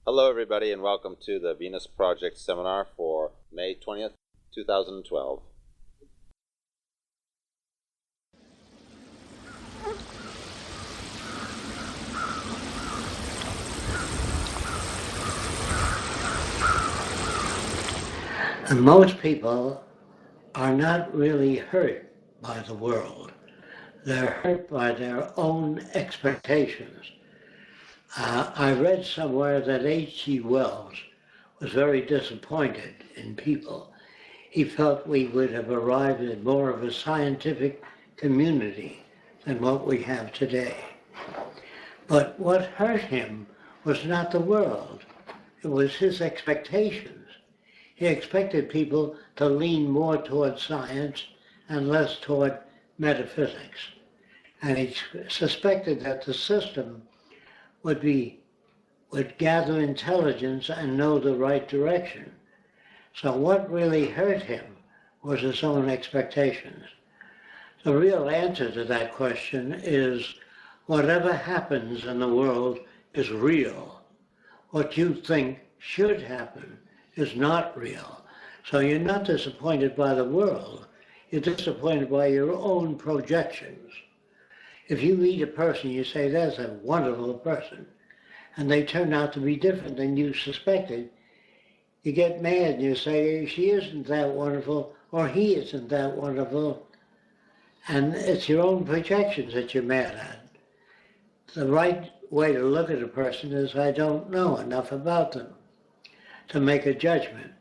Hello everybody and welcome to the Venus Project Seminar for May 20th, 2012. And most people are not really hurt by the world. They're hurt by their own expectations. I read somewhere that H.G. Wells was very disappointed in people. He felt we would have arrived at more of a scientific community than what we have today. But what hurt him was not the world, it was his expectations. He expected people to lean more toward science and less toward metaphysics. And he suspected that the system would gather intelligence and know the right direction. So what really hurt him was his own expectations. The real answer to that question is whatever happens in the world is real. What you think should happen is not real. So you're not disappointed by the world, you're disappointed by your own projections. If you meet a person, you say, that's a wonderful person, and they turn out to be different than you suspected, you get mad and you say, she isn't that wonderful, or he isn't that wonderful, and it's your own projections that you're mad at. The right way to look at a person is, I don't know enough about them to make a judgment.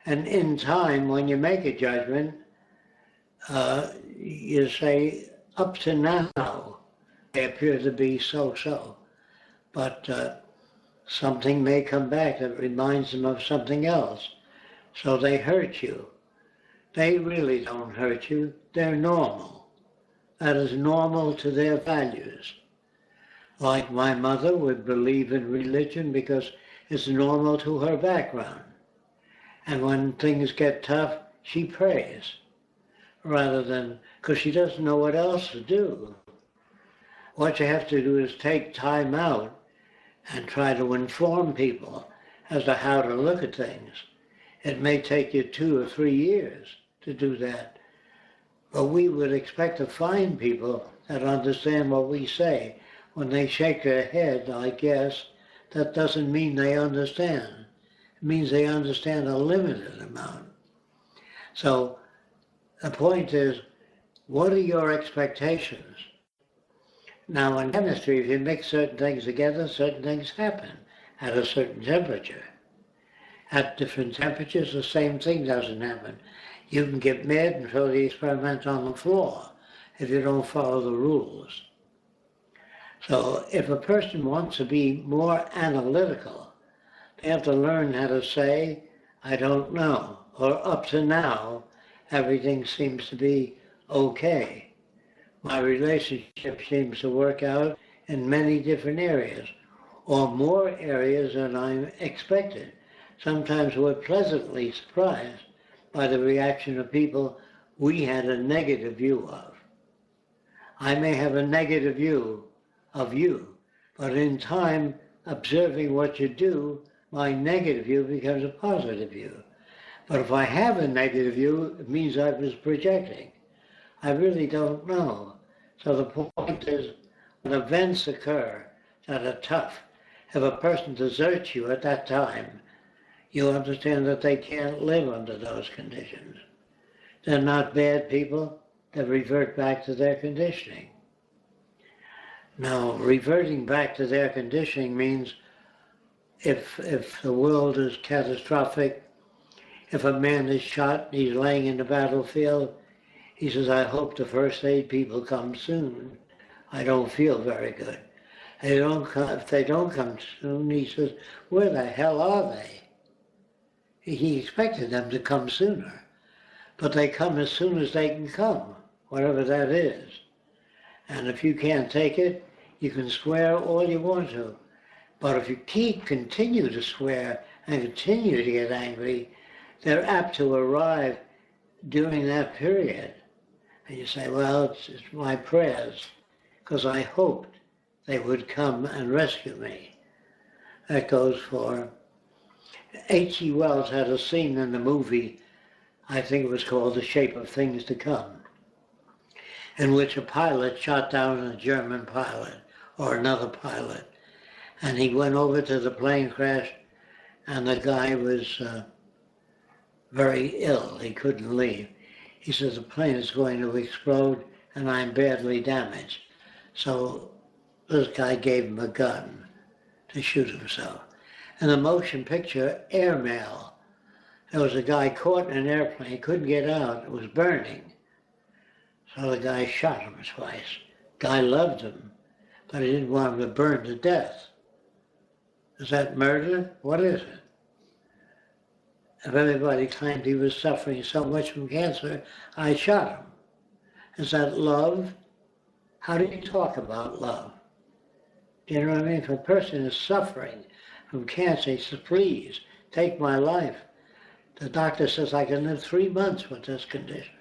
And in time, when you make a judgment, you say, up to now, they appear to be so-so. But something may come back that reminds them of something else. So they hurt you. They really don't hurt you. They're normal. That is normal to their values. Like my mother would believe in religion because it's normal to her background. And when things get tough, she prays, rather than, because she doesn't know what else to do. What you have to do is take time out and try to inform people as to how to look at things. It may take you 2 or 3 years to do that, but we would expect to find people that understand what we say. When they shake their head, I guess, that doesn't mean they understand. It means they understand a limited amount. So the point is, what are your expectations? Now in chemistry, if you mix certain things together, certain things happen at a certain temperature. At different temperatures, the same thing doesn't happen. You can get mad and throw the experiment on the floor if you don't follow the rules. So if a person wants to be more analytical, they have to learn how to say, I don't know, or up to now, everything seems to be okay. My relationship seems to work out in many different areas, or more areas than I expected. Sometimes we're pleasantly surprised by the reaction of people we had a negative view of. I may have a negative view of you, but in time, observing what you do, my negative view becomes a positive view. But if I have a negative view, it means I was projecting. I really don't know. So the point is, when events occur that are tough, if a person deserts you at that time, you understand that they can't live under those conditions. They're not bad people, they revert back to their conditioning. Now, reverting back to their conditioning means if the world is catastrophic, if a man is shot and he's laying in the battlefield, he says, I hope the first aid people come soon. I don't feel very good. If they don't come soon, he says, where the hell are they? He expected them to come sooner, but they come as soon as they can come, whatever that is. And if you can't take it, you can swear all you want to. But if you continue to swear and continue to get angry, they're apt to arrive during that period. And you say, well, it's my prayers, because I hoped they would come and rescue me. That goes for H.G. Wells had a scene in the movie, I think it was called The Shape of Things to Come, in which a pilot shot down a German pilot or another pilot. And he went over to the plane crash, and the guy was very ill. He couldn't leave. He says, the plane is going to explode and I'm badly damaged. So this guy gave him a gun to shoot himself. In the motion picture, Airmail, there was a guy caught in an airplane. He couldn't get out. It was burning. So the guy shot him twice. Guy loved him, but he didn't want him to burn to death. Is that murder? What is it? If everybody claimed he was suffering so much from cancer, I shot him. Is that love? How do you talk about love? Do you know what I mean? If a person is suffering from cancer, he says, please, take my life. The doctor says, I can live 3 months with this condition.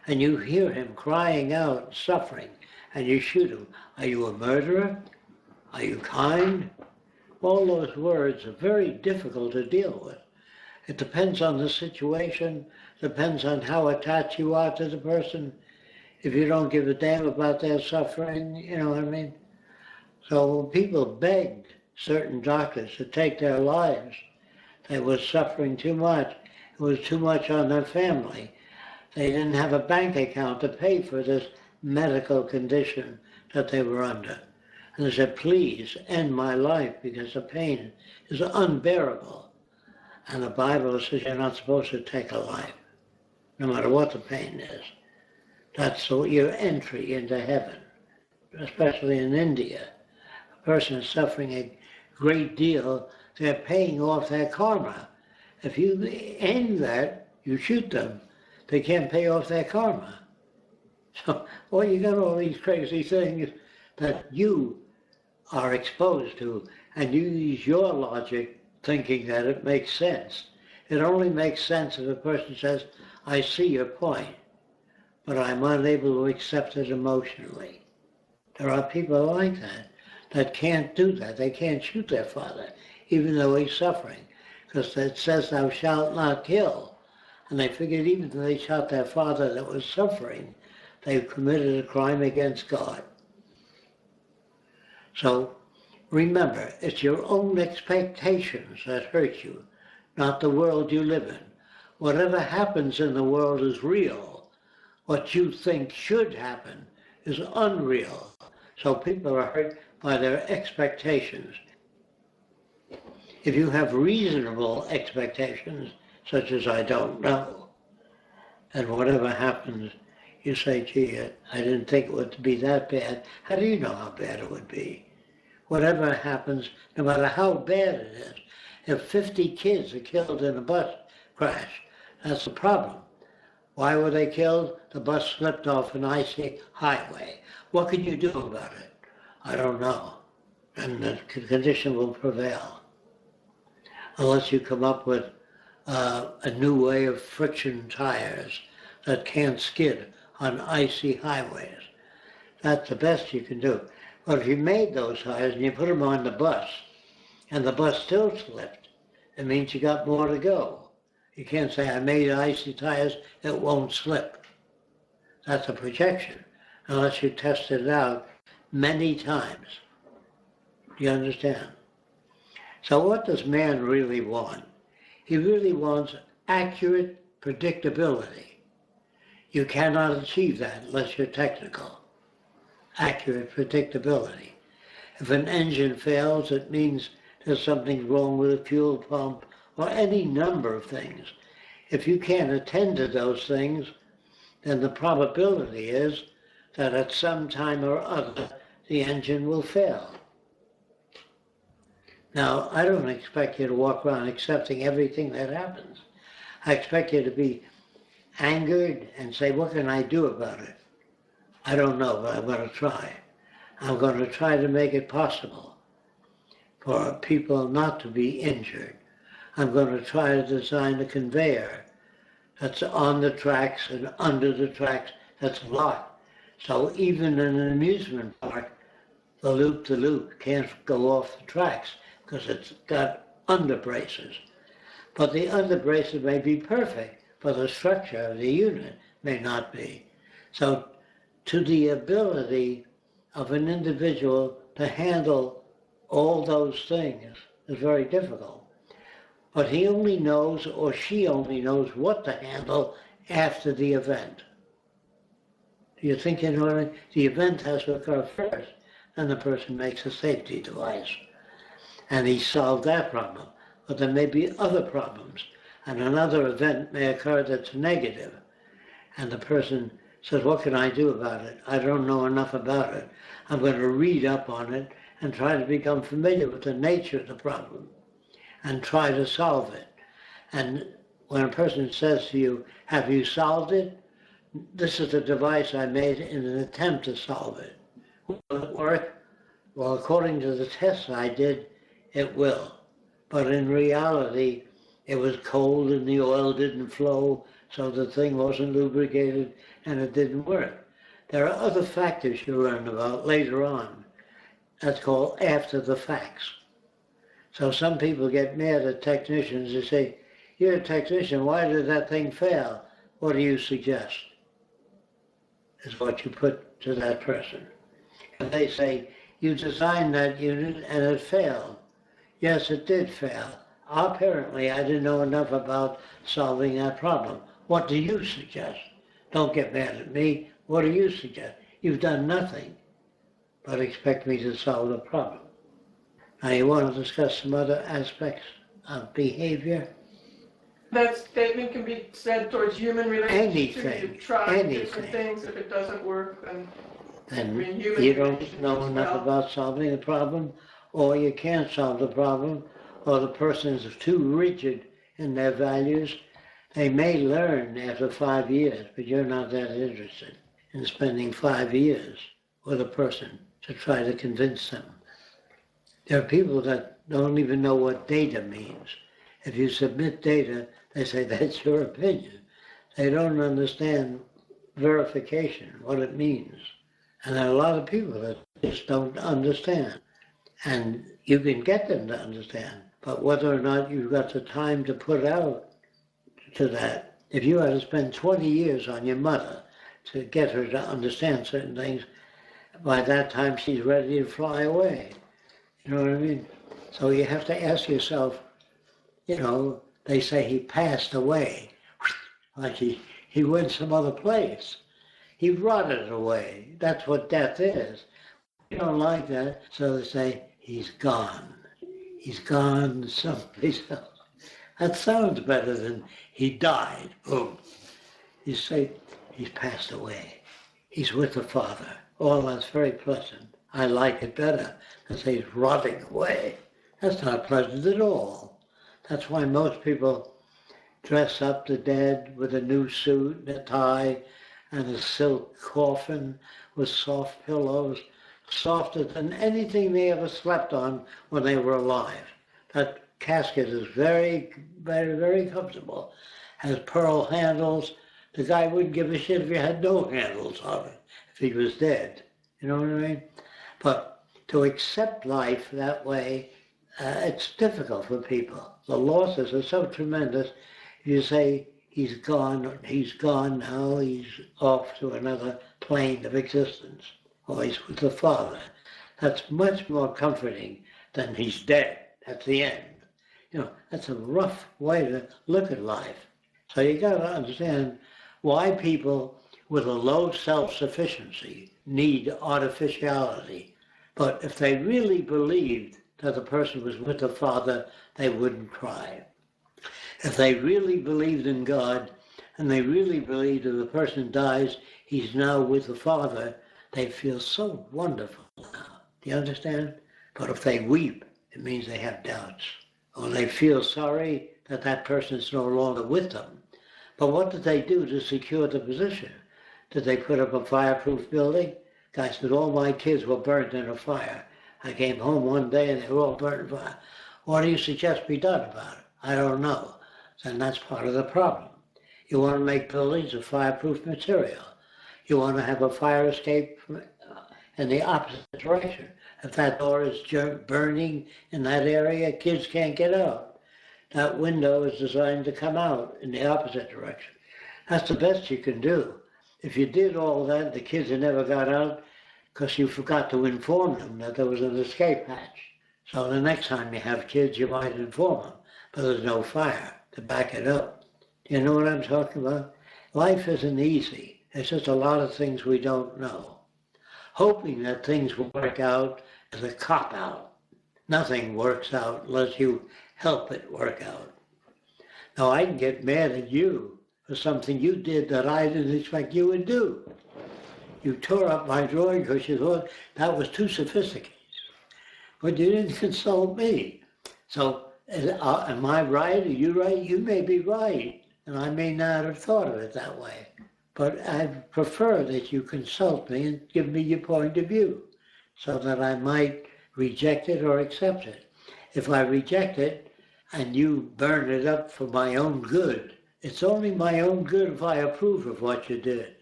And you hear him crying out, suffering, and you shoot him. Are you a murderer? Are you kind? All those words are very difficult to deal with. It depends on the situation, depends on how attached you are to the person. If you don't give a damn about their suffering, you know what I mean? So when people begged certain doctors to take their lives, they were suffering too much. It was too much on their family. They didn't have a bank account to pay for this medical condition that they were under. And they said, please end my life because the pain is unbearable. And the Bible says you're not supposed to take a life, no matter what the pain is. That's your entry into heaven, especially in India. A person is suffering a great deal, they're paying off their karma. If you end that, you shoot them, they can't pay off their karma. So, well, you got all these crazy things that you are exposed to, and you use your logic thinking that it makes sense. It only makes sense if a person says, I see your point, but I'm unable to accept it emotionally. There are people like that can't do that. They can't shoot their father, even though he's suffering, because it says thou shalt not kill. And they figured even if they shot their father that was suffering, they've committed a crime against God. So remember, it's your own expectations that hurt you, not the world you live in. Whatever happens in the world is real. What you think should happen is unreal. So people are hurt by their expectations. If you have reasonable expectations, such as I don't know, and whatever happens, you say, gee, I didn't think it would be that bad. How do you know how bad it would be? Whatever happens, no matter how bad it is, if 50 kids are killed in a bus crash, that's the problem. Why were they killed? The bus slipped off an icy highway. What can you do about it? I don't know. And the condition will prevail. Unless you come up with a new way of friction tires that can't skid on icy highways. That's the best you can do. But if you made those tires and you put them on the bus, and the bus still slipped, it means you got more to go. You can't say, I made icy tires, it won't slip. That's a projection, unless you tested it out many times. Do you understand? So what does man really want? He really wants accurate predictability. You cannot achieve that unless you're technical. Accurate predictability. If an engine fails, it means there's something wrong with the fuel pump or any number of things. If you can't attend to those things, then the probability is that at some time or other the engine will fail. Now, I don't expect you to walk around accepting everything that happens. I expect you to be angered and say, what can I do about it? I don't know, but I'm going to try. I'm going to try to make it possible for people not to be injured. I'm going to try to design a conveyor that's on the tracks and under the tracks that's locked. So even in an amusement park, the loop can't go off the tracks. because it's got under braces. But the under braces may be perfect, but the structure of the unit may not be. So to the ability of an individual to handle all those things is very difficult. But he only knows, or she only knows, what to handle after the event. Do you think you know what I mean? The event has to occur first, and the person makes a safety device. And he solved that problem. But there may be other problems, and another event may occur that's negative. And the person says, what can I do about it? I don't know enough about it. I'm going to read up on it and try to become familiar with the nature of the problem and try to solve it. And when a person says to you, have you solved it? This is the device I made in an attempt to solve it. Will it work? Well, according to the tests I did, it will. But in reality, it was cold and the oil didn't flow, so the thing wasn't lubricated and it didn't work. There are other factors you learn about later on. That's called after the facts. So some people get mad at technicians. They say, you're a technician, why did that thing fail? What do you suggest? Is what you put to that person. And they say, you designed that unit and it failed. Yes, it did fail. Apparently, I didn't know enough about solving that problem. What do you suggest? Don't get mad at me. What do you suggest? You've done nothing but expect me to solve the problem. Now, you want to discuss some other aspects of behavior? That statement can be said towards human relationships. Anything, You've tried anything. different things. If it doesn't work, then You don't know enough about solving the problem, or you can't solve the problem, or the person is too rigid in their values. They may learn after 5 years, but you're not that interested in spending 5 years with a person to try to convince them. There are people that don't even know what data means. If you submit data, they say, that's your opinion. They don't understand verification, what it means. And there are a lot of people that just don't understand. And you can get them to understand, but whether or not you've got the time to put out to that, if you had to spend 20 years on your mother to get her to understand certain things, by that time she's ready to fly away. You know what I mean? So you have to ask yourself, you know, they say he passed away, like he went some other place. He rotted away. That's what death is. You don't like that, so they say, he's gone. He's gone someplace else. That sounds better than he died. Boom. You say, he's passed away. He's with the Father. Oh, that's very pleasant. I like it better than say he's rotting away. That's not pleasant at all. That's why most people dress up the dead with a new suit and a tie and a silk coffin with soft pillows, softer than anything they ever slept on when they were alive. That casket is very, very, very comfortable. Has pearl handles. The guy wouldn't give a shit if you had no handles on it, if he was dead. You know what I mean? But to accept life that way, it's difficult for people. The losses are so tremendous. You say, he's gone now, he's off to another plane of existence, or he's with the Father. That's much more comforting than he's dead at the end. You know, that's a rough way to look at life. So you got to understand why people with a low self-sufficiency need artificiality. But if they really believed that the person was with the Father, they wouldn't cry. If they really believed in God, and they really believed if the person dies, he's now with the Father, they feel so wonderful now. Do you understand? But if they weep, it means they have doubts. Or they feel sorry that that person is no longer with them. But what did they do to secure the position? Did they put up a fireproof building? Guy said, all my kids were burnt in a fire. I came home one day and they were all burnt in fire. What do you suggest be done about it? I don't know. And that's part of the problem. You want to make buildings of fireproof material. You want to have a fire escape in the opposite direction. If that door is burning in that area, kids can't get out. That window is designed to come out in the opposite direction. That's the best you can do. If you did all that, the kids never got out because you forgot to inform them that there was an escape hatch. So the next time you have kids, you might inform them, but there's no fire to back it up. Do you know what I'm talking about? Life isn't easy. There's just a lot of things we don't know. Hoping that things will work out is a cop-out. Nothing works out unless you help it work out. Now, I can get mad at you for something you did that I didn't expect you would do. You tore up my drawing because you thought that was too sophisticated. But you didn't consult me. So, am I right? Are you right? You may be right, and I may not have thought of it that way. But I prefer that you consult me and give me your point of view so that I might reject it or accept it. If I reject it and you burn it up for my own good, it's only my own good if I approve of what you did.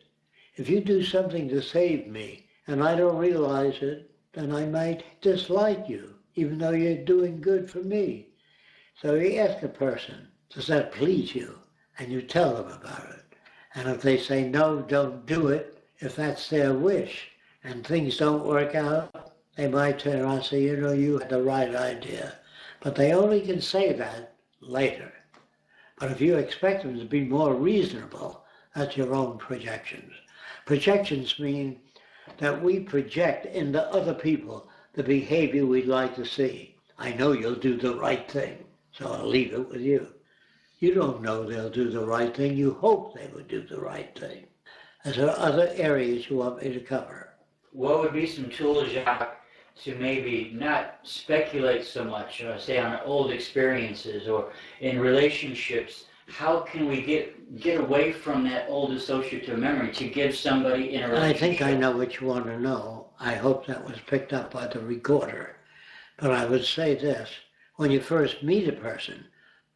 If you do something to save me and I don't realize it, then I might dislike you, even though you're doing good for me. So you ask a person, does that please you? And you tell them about it. And if they say, no, don't do it, if that's their wish, and things don't work out, they might turn around and say, you know, you had the right idea. But they only can say that later. But if you expect them to be more reasonable, that's your own projections. Projections mean that we project into other people the behavior we'd like to see. I know you'll do the right thing, so I'll leave it with you. You don't know they'll do the right thing. You hope they would do the right thing. Is there other areas you want me to cover? What would be some tools, Jacque, to maybe not speculate so much, say on old experiences or in relationships? How can we get away from that old associative memory to give somebody in a relationship? I think I know what you want to know. I hope that was picked up by the recorder. But I would say this. When you first meet a person,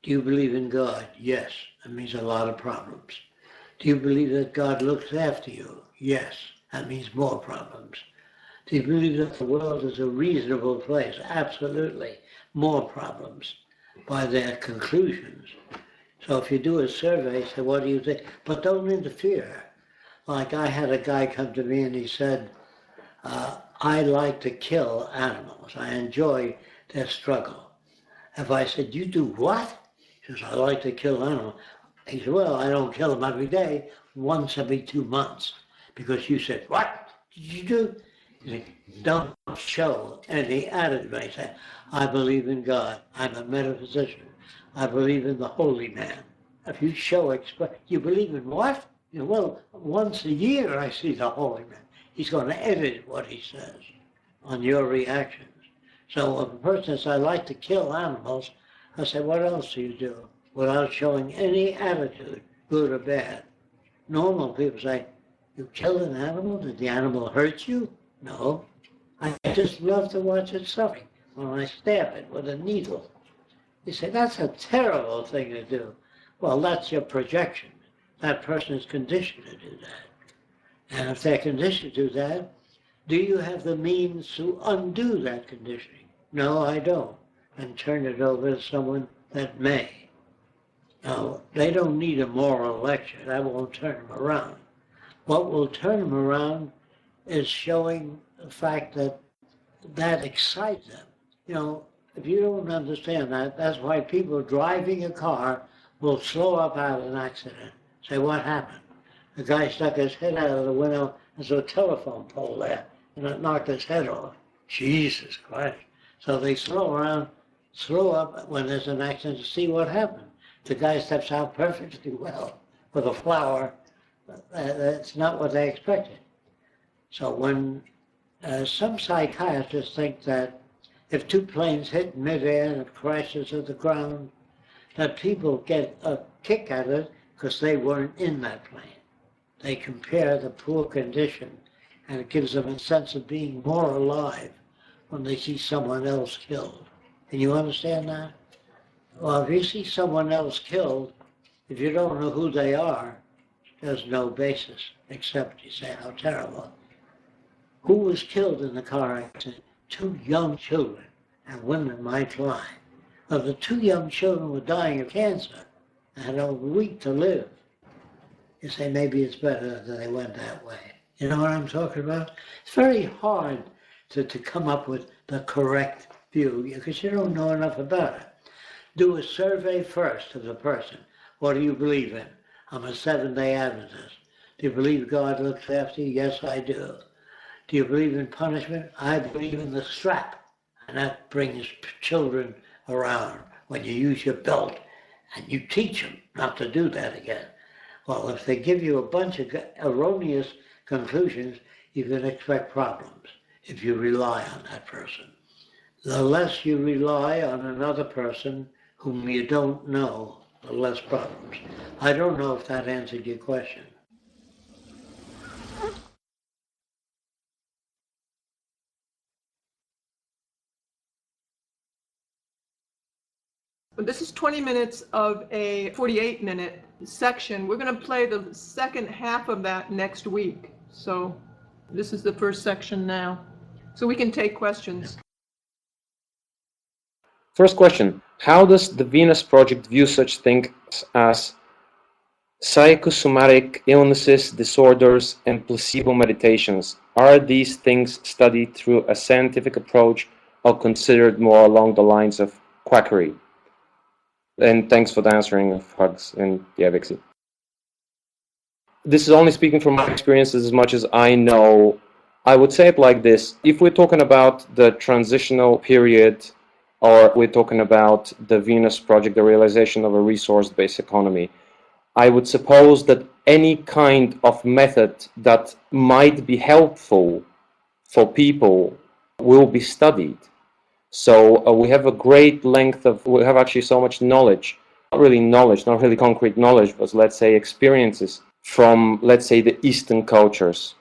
do you believe in God? Yes. That means a lot of problems. Do you believe that God looks after you? Yes. That means more problems. Do you believe that the world is a reasonable place? Absolutely. More problems by their conclusions. So if you do a survey, say, what do you think? But don't interfere. Like I had a guy come to me and he said, I like to kill animals. I enjoy their struggle. If I said, you do what? He says, I like to kill animals. He said, well, I don't kill them every day, once every 2 months. Because you said, what did you do? He said, don't show any attitude. I said, I believe in God. I'm a metaphysician. I believe in the holy man. If you show, you believe in what? You know, well, once a year I see the holy man. He's going to edit what he says on your reactions. So if a person says, I like to kill animals, I say, what else do you do? Without showing any attitude, good or bad. Normal people say, you killed an animal? Did the animal hurt you? No. I just love to watch it suffering when I stab it with a needle. You say, that's a terrible thing to do. Well, that's your projection. That person is conditioned to do that. And if they're conditioned to do that, do you have the means to undo that conditioning? No, I don't. And turn it over to someone that may. Now, they don't need a moral lecture. That won't turn them around. What will turn them around is showing the fact that that excites them. You know, if you don't understand that, that's why people driving a car will slow up out of an accident. Say, what happened? The guy stuck his head out of the window. There's a telephone pole there, and it knocked his head off. Jesus Christ. So they slow up when there's an accident to see what happened. The guy steps out perfectly well with a flower. That's not what they expected. So when some psychiatrists think that if two planes hit midair and it crashes to the ground, that people get a kick at it because they weren't in that plane. They compare the poor condition, and it gives them a sense of being more alive when they see someone else killed. Can you understand that? Well, if you see someone else killed, if you don't know who they are, there's no basis, except you say, how terrible. Who was killed in the car accident? 2 young children, and women might fly. Well, the 2 young children were dying of cancer and had a week to live. You say maybe it's better that they went that way. You know what I'm talking about? It's very hard to come up with the correct view because you don't know enough about it. Do a survey first of the person. What do you believe in? I'm a Seventh-day Adventist. Do you believe God looks after you? Yes, I do. Do you believe in punishment? I believe in the strap. And that brings children around when you use your belt and you teach them not to do that again. Well, if they give you a bunch of erroneous conclusions, you can expect problems if you rely on that person. The less you rely on another person whom you don't know, the less problems. I don't know if that answered your question. This is 20 minutes of a 48-minute section. We're going to play the second half of that next week. So this is the first section now. So we can take questions. First question, how does the Venus Project view such things as psychosomatic illnesses, disorders, and placebo meditations? Are these things studied through a scientific approach or considered more along the lines of quackery? And thanks for the answering of hugs and yeah, Vixie. This is only speaking from my experiences as much as I know. I would say it like this. If we're talking about the transitional period or we're talking about the Venus Project, the realization of a resource-based economy, I would suppose that any kind of method that might be helpful for people will be studied. So we have a great length of, we have actually so much knowledge, not really concrete knowledge, but let's say experiences from, let's say, the Eastern cultures.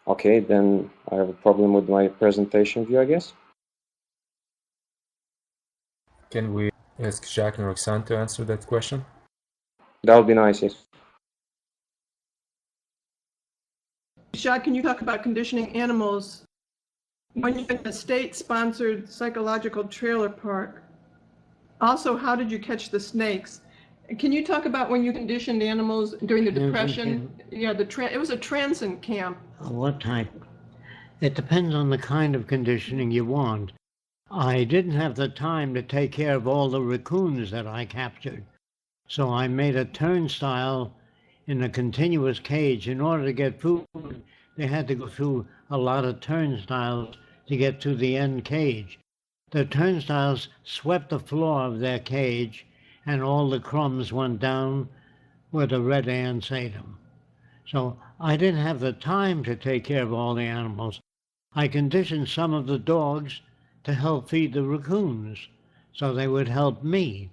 Okay, then I have a problem with my presentation view, I guess. Can we ask Jacque and Roxanne to answer that question? That would be nice, yes. Jacque, can you talk about conditioning animals when you're in a state-sponsored psychological trailer park? Also, how did you catch the snakes? Can you talk about when you conditioned animals during the Depression? Yeah, it was a transit camp. What type? It depends on the kind of conditioning you want. I didn't have the time to take care of all the raccoons that I captured. So I made a turnstile in a continuous cage. In order to get food, they had to go through a lot of turnstiles to get to the end cage. The turnstiles swept the floor of their cage, and all the crumbs went down where the red ants ate them. So I didn't have the time to take care of all the animals. I conditioned some of the dogs to help feed the raccoons, so they would help me.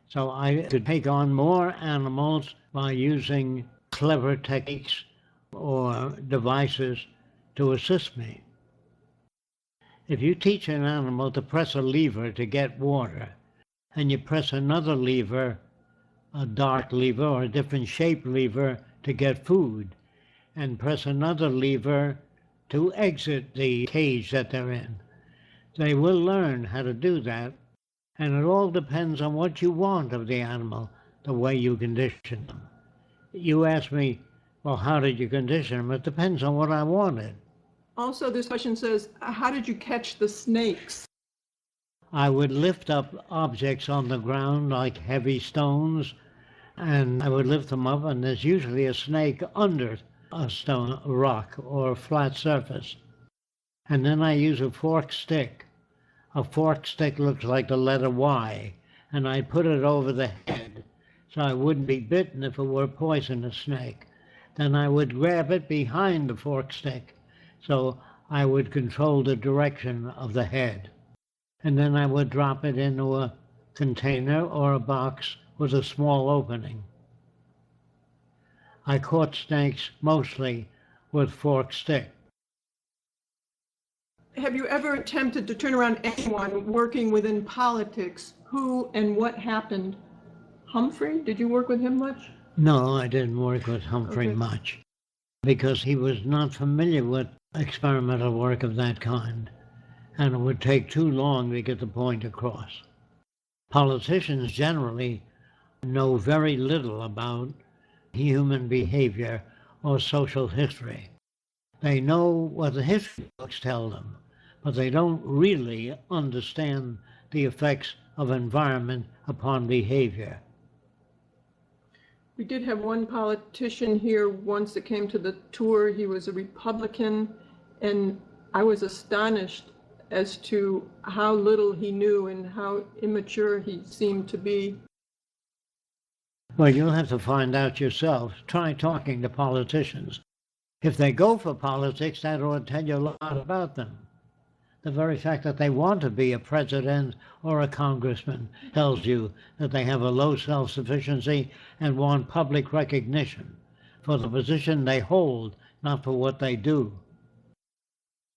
So I could take on more animals by using clever techniques or devices to assist me. If you teach an animal to press a lever to get water, and you press another lever, a dark lever or a different shaped lever to get food, and press another lever to exit the cage that they're in, they will learn how to do that. And it all depends on what you want of the animal, the way you condition them. You ask me, well, how did you condition them? It depends on what I wanted. Also, this question says, how did you catch the snakes? I would lift up objects on the ground like heavy stones, and I would lift them up, and there's usually a snake under a stone, a rock, or a flat surface. And then I use a forked stick. A forked stick looks like the letter Y, and I put it over the head so I wouldn't be bitten if it were a poisonous snake. Then I would grab it behind the forked stick so I would control the direction of the head. And then I would drop it into a container or a box with a small opening. I caught snakes mostly with forked stick. Have you ever attempted to turn around anyone working within politics? Who and what happened? Humphrey, did you work with him much? No, I didn't work with Humphrey much. because he was not familiar with experimental work of that kind, and it would take too long to get the point across. Politicians generally know very little about human behavior or social history. They know what the history books tell them, but they don't really understand the effects of environment upon behavior. We did have one politician here once that came to the tour. He was a Republican, and I was astonished as to how little he knew and how immature he seemed to be. Well, you'll have to find out yourself. Try talking to politicians. If they go for politics, that ought to tell you a lot about them. The very fact that they want to be a president or a congressman tells you that they have a low self-sufficiency and want public recognition for the position they hold, not for what they do.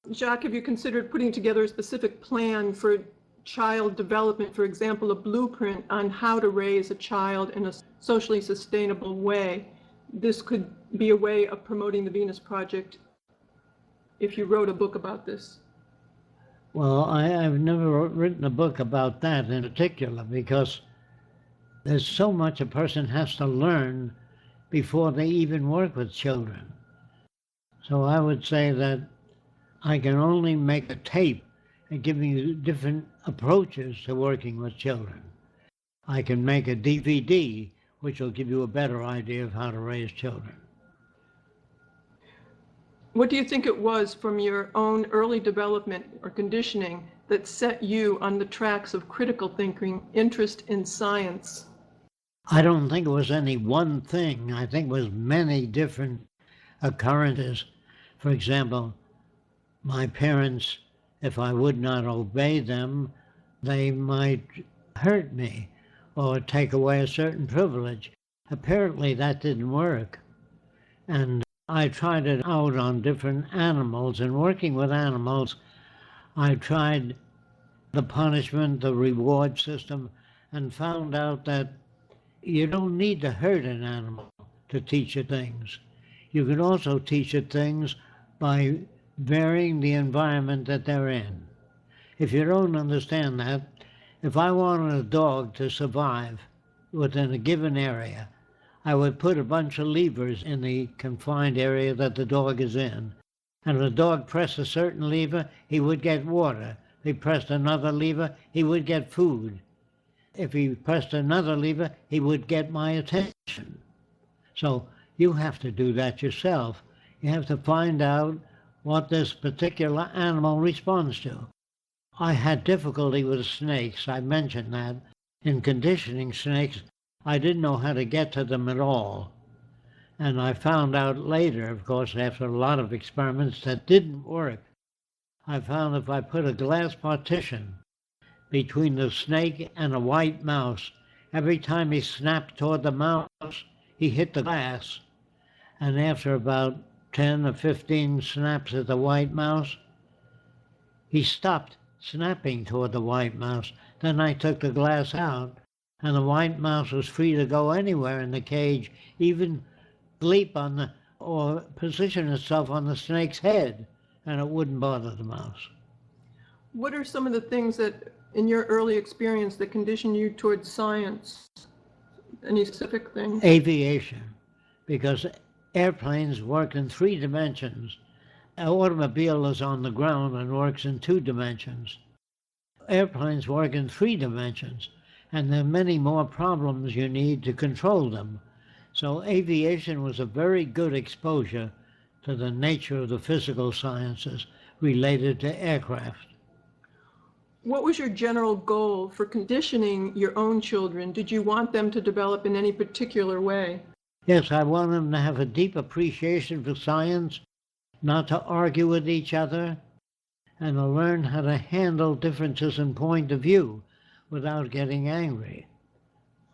Jacque, have you considered putting together a specific plan for child development, for example, a blueprint on how to raise a child in a socially sustainable way? This could be a way of promoting the Venus Project if you wrote a book about this. Well, I've never written a book about that in particular because there's so much a person has to learn before they even work with children. So I would say that I can only make a tape and giving you different approaches to working with children. I can make a DVD, which will give you a better idea of how to raise children. What do you think it was from your own early development or conditioning that set you on the tracks of critical thinking, interest in science? I don't think it was any one thing. I think it was many different occurrences. For example, my parents, if I would not obey them, they might hurt me or take away a certain privilege. Apparently that didn't work. And I tried it out on different animals, and working with animals, I tried the punishment, the reward system, and found out that you don't need to hurt an animal to teach it things. You can also teach it things by varying the environment that they're in. If you don't understand that, if I wanted a dog to survive within a given area, I would put a bunch of levers in the confined area that the dog is in. And if the dog pressed a certain lever, he would get water. If he pressed another lever, he would get food. If he pressed another lever, he would get my attention. So you have to do that yourself. You have to find out what this particular animal responds to. I had difficulty with snakes. I mentioned that. In conditioning snakes, I didn't know how to get to them at all. And I found out later, of course, after a lot of experiments, that didn't work. I found if I put a glass partition between the snake and a white mouse, every time he snapped toward the mouse, he hit the glass. And after about 10 or 15 snaps at the white mouse, he stopped snapping toward the white mouse. Then I took the glass out, and the white mouse was free to go anywhere in the cage, even leap on the, or position itself on the snake's head, and it wouldn't bother the mouse. What are some of the things that, in your early experience, that conditioned you towards science? Any specific things? Aviation, because airplanes work in 3 dimensions. An automobile is on the ground and works in 2 dimensions. Airplanes work in 3 dimensions. And there are many more problems you need to control them. So aviation was a very good exposure to the nature of the physical sciences related to aircraft. What was your general goal for conditioning your own children? Did you want them to develop in any particular way? Yes, I want them to have a deep appreciation for science, not to argue with each other, and to learn how to handle differences in point of view without getting angry.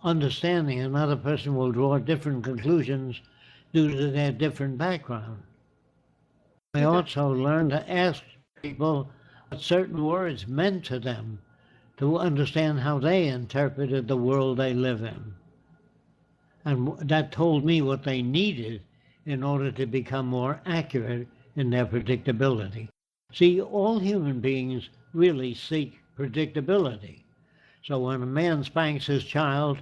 Understanding another person will draw different conclusions due to their different background. I also learned to ask people what certain words meant to them, to understand how they interpreted the world they live in. And that told me what they needed in order to become more accurate in their predictability. See, all human beings really seek predictability. So when a man spanks his child,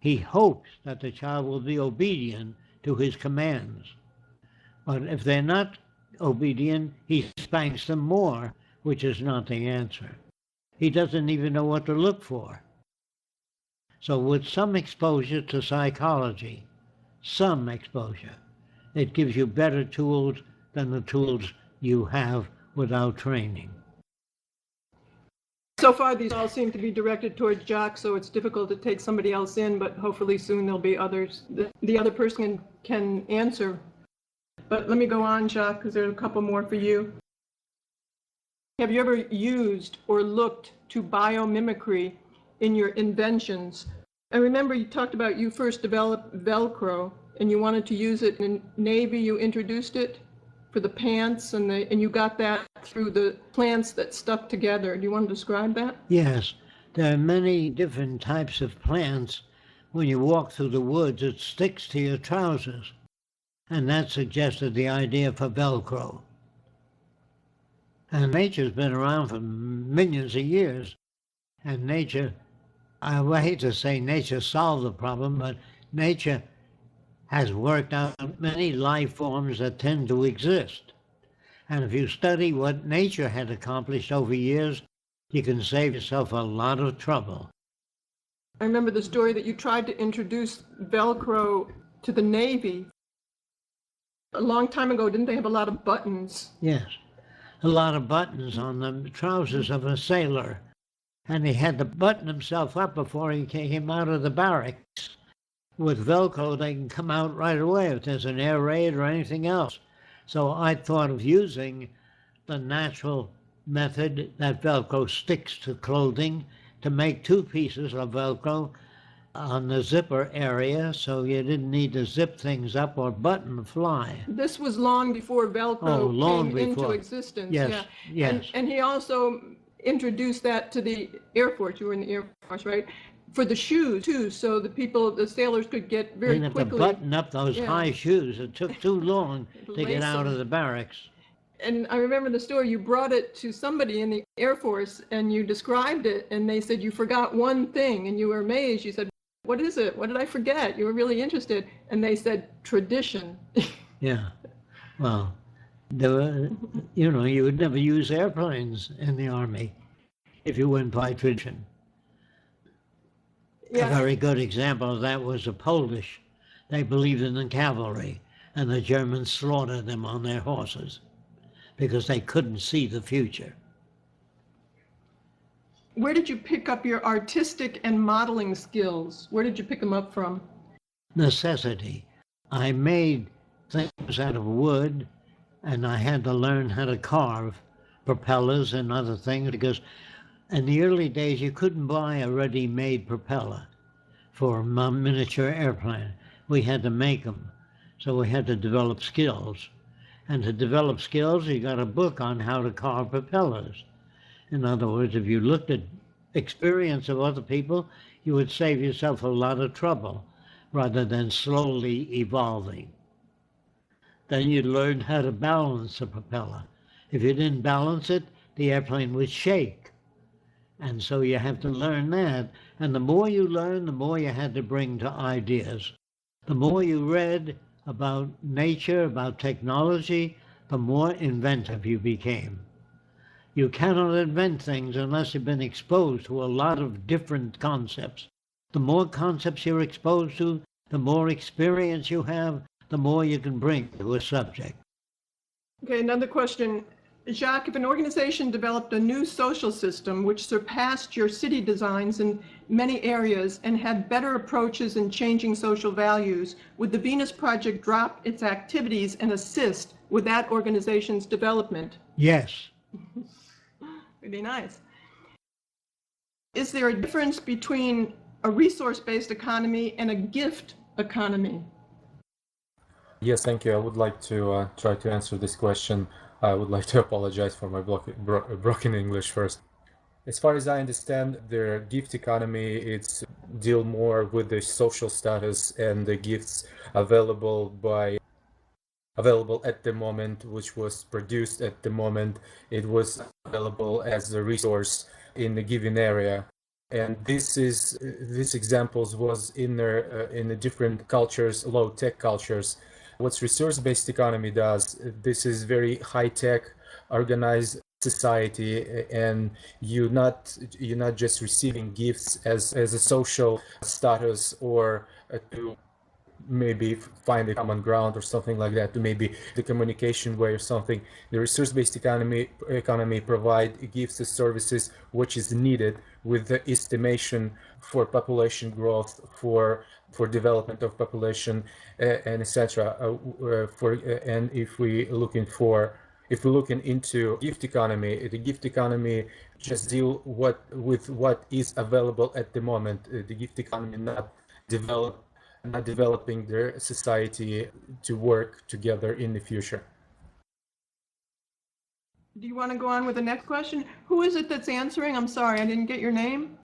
he hopes that the child will be obedient to his commands. But if they're not obedient, he spanks them more, which is not the answer. He doesn't even know what to look for. So with some exposure to psychology, some exposure, it gives you better tools than the tools you have without training. So far, these all seem to be directed towards Jacque, so it's difficult to take somebody else in, but hopefully soon there'll be others. The other person can answer. But let me go on, Jacque, because there are a couple more for you. Have you ever used or looked to biomimicry in your inventions? I remember you talked about you first developed Velcro, and you wanted to use it in Navy. You introduced it for the pants, and you got that through the plants that stuck together. Do you want to describe that? Yes, there are many different types of plants. When you walk through the woods, it sticks to your trousers. And that suggested the idea for Velcro. And nature's been around for millions of years. And nature, I hate to say nature solved the problem, but nature has worked out many life forms that tend to exist. And if you study what nature had accomplished over years, you can save yourself a lot of trouble. I remember the story that you tried to introduce Velcro to the Navy. A long time ago, didn't they have a lot of buttons? Yes, a lot of buttons on the trousers of a sailor. And he had to button himself up before he came out of the barracks. With Velcro, they can come out right away if there's an air raid or anything else. So I thought of using the natural method that Velcro sticks to clothing to make two pieces of Velcro on the zipper area, so you didn't need to zip things up or button the fly. This was long before Velcro came into existence. Yes, yeah. yes. And he also introduced that to the Air Force. You were in the Air Force, right? For the shoes too, so the sailors could get very quickly. To button up those high shoes. It took too long to get out of the barracks. And I remember the story, you brought it to somebody in the Air Force and you described it, and they said you forgot one thing, and you were amazed. You said, "What is it? What did I forget?" You were really interested. And they said, "Tradition." Yeah. Well, there were, you would never use airplanes in the Army if you went by tradition. Yeah. A very good example of that was the Polish. They believed in the cavalry, and the Germans slaughtered them on their horses because they couldn't see the future. Where did you pick up your artistic and modeling skills? Where did you pick them up from? Necessity. I made things out of wood, and I had to learn how to carve propellers and other things because in the early days, you couldn't buy a ready-made propeller for a miniature airplane. We had to make them, so we had to develop skills. And to develop skills, you got a book on how to carve propellers. In other words, if you looked at experience of other people, you would save yourself a lot of trouble rather than slowly evolving. Then you'd learn how to balance a propeller. If you didn't balance it, the airplane would shake. And so you have to learn that. And the more you learn, the more you had to bring to ideas. The more you read about nature, about technology, the more inventive you became. You cannot invent things unless you've been exposed to a lot of different concepts. The more concepts you're exposed to, the more experience you have, the more you can bring to a subject. Okay, another question. Jacque, if an organization developed a new social system which surpassed your city designs in many areas and had better approaches in changing social values, would the Venus Project drop its activities and assist with that organization's development? Yes. Really nice. Is there a difference between a resource-based economy and a gift economy? Yes, thank you. I would like to try to answer this question. I would like to apologize for my broken English first. As far as I understand, the gift economy, it's deal more with the social status and the gifts available by available at the moment, which was produced at the moment. It was available as a resource in a given area. And these examples was in the different cultures, low-tech cultures. What resource-based economy does, this is very high-tech, organized society, and you're not just receiving gifts as a social status or to maybe find a common ground or something like that, to maybe the communication way or something. The resource-based economy provide gives the services which is needed with the estimation for population growth, for development of population, and etc. And if we looking into gift economy, the gift economy just deal with what is available at the moment. The gift economy not developing their society to work together in the future. Do you want to go on with the next question? Who is it that's answering? I'm sorry, I didn't get your name.